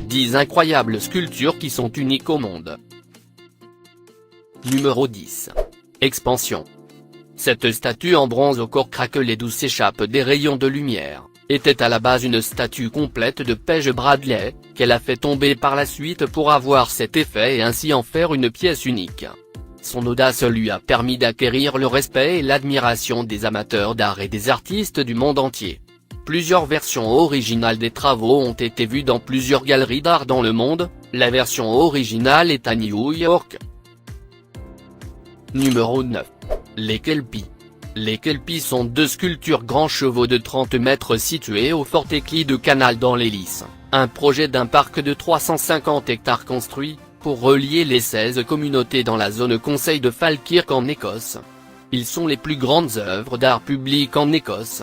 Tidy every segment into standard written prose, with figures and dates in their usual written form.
10 incroyables sculptures qui sont uniques au monde. Numéro 10. Expansion. Cette statue en bronze au corps craquelé d'où s'échappent des rayons de lumière, était à la base une statue complète de Paige Bradley, qu'elle a fait tomber par la suite pour avoir cet effet et ainsi en faire une pièce unique. Son audace lui a permis d'acquérir le respect et l'admiration des amateurs d'art et des artistes du monde entier. Plusieurs versions originales des travaux ont été vues dans plusieurs galeries d'art dans le monde, la version originale est à New York. Numéro 9. Les Kelpies. Les Kelpies sont deux sculptures grands chevaux de 30 mètres situés au Fort Éclis de Canal dans l'Hélice, un projet d'un parc de 350 hectares construit pour relier les 16 communautés dans la zone conseil de Falkirk en Écosse. Ils sont les plus grandes œuvres d'art public en Écosse.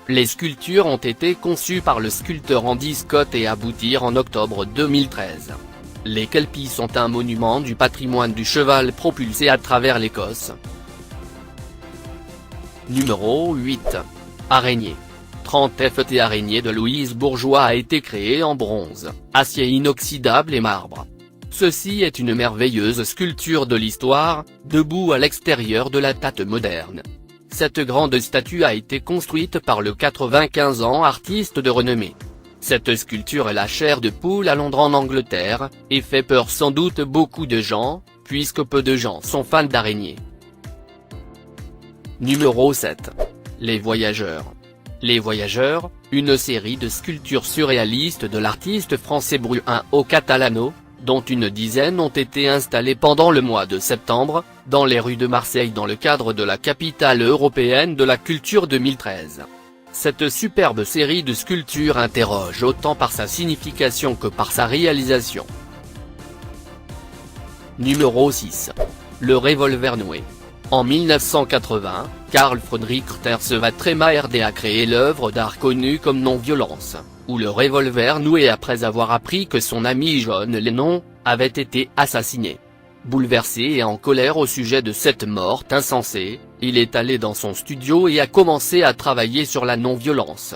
Les sculptures ont été conçues par le sculpteur Andy Scott et aboutirent en octobre 2013. Les Kelpies sont un monument du patrimoine du cheval propulsé à travers l'Écosse. Numéro 8. Araignée. 30 FT araignée de Louise Bourgeois a été créée en bronze, acier inoxydable et marbre. Ceci est une merveilleuse sculpture de l'histoire, debout à l'extérieur de la Tate moderne. Cette grande statue a été construite par le 95 ans artiste de renommée. Cette sculpture est la chair de poule à Londres en Angleterre, et fait peur sans doute beaucoup de gens, puisque peu de gens sont fans d'araignées. Numéro 7. Les Voyageurs. Les Voyageurs, une série de sculptures surréalistes de l'artiste français Bruno Catalano, dont une dizaine ont été installées pendant le mois de septembre, dans les rues de Marseille dans le cadre de la capitale européenne de la culture 2013. Cette superbe série de sculptures interroge autant par sa signification que par sa réalisation. Numéro 6. Le revolver noué. En 1980, Carl Friedrich Trema a créé l'œuvre d'art connue comme Non-Violence, où le revolver noué après avoir appris que son ami John Lennon avait été assassiné. Bouleversé et en colère au sujet de cette mort insensée, il est allé dans son studio et a commencé à travailler sur la non-violence.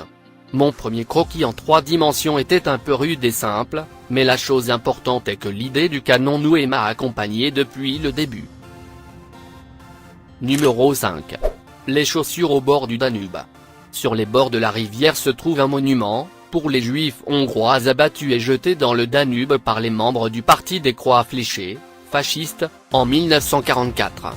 Mon premier croquis en 3 dimensions était un peu rude et simple, mais la chose importante est que l'idée du canon noué m'a accompagné depuis le début. Numéro 5. Les chaussures au bord du Danube. Sur les bords de la rivière se trouve un monument, pour les juifs hongrois abattus et jetés dans le Danube par les membres du Parti des Croix fléchées, fascistes, en 1944.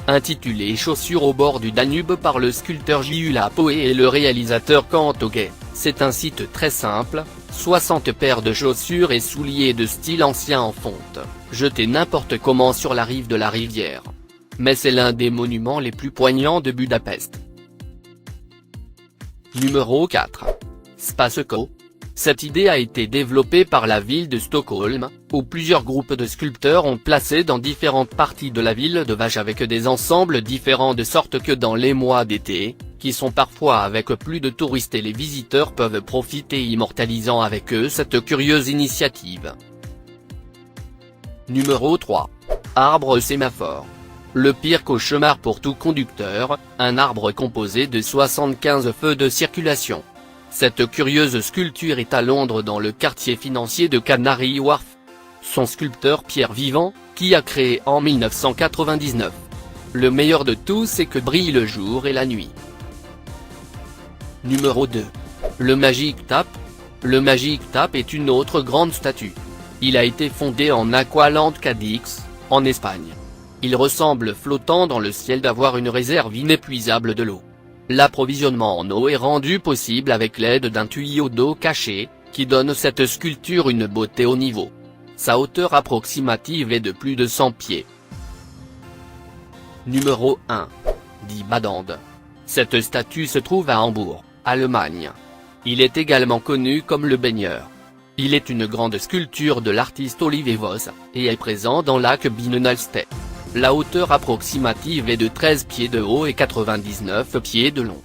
Intitulé Chaussures au bord du Danube par le sculpteur J.U. Poe et le réalisateur Quentin Gay, c'est un site très simple, 60 paires de chaussures et souliers de style ancien en fonte, jetés n'importe comment sur la rive de la rivière. Mais c'est l'un des monuments les plus poignants de Budapest. Numéro 4. Spaceko. Cette idée a été développée par la ville de Stockholm, où plusieurs groupes de sculpteurs ont placé dans différentes parties de la ville de vaches avec des ensembles différents de sorte que dans les mois d'été, qui sont parfois avec plus de touristes et les visiteurs peuvent profiter immortalisant avec eux cette curieuse initiative. Numéro 3. Arbre sémaphore. Le pire cauchemar pour tout conducteur, un arbre composé de 75 feux de circulation. Cette curieuse sculpture est à Londres dans le quartier financier de Canary Wharf. Son sculpteur Pierre Vivant, qui a créé en 1999. Le meilleur de tout c'est que brille le jour et la nuit. Numéro 2. Le Magic Tap. Le Magic Tap est une autre grande statue. Il a été fondé en Aqualand Cadix, en Espagne. Il ressemble flottant dans le ciel d'avoir une réserve inépuisable de l'eau. L'approvisionnement en eau est rendu possible avec l'aide d'un tuyau d'eau caché, qui donne cette sculpture une beauté haut niveau. Sa hauteur approximative est de plus de 100 pieds. Numéro 1. Die Badande. Cette statue se trouve à Hambourg, Allemagne. Il est également connu comme le baigneur. Il est une grande sculpture de l'artiste Olivier Voss, et est présent dans lac Binnenalstedt. La hauteur approximative est de 13 pieds de haut et 99 pieds de long.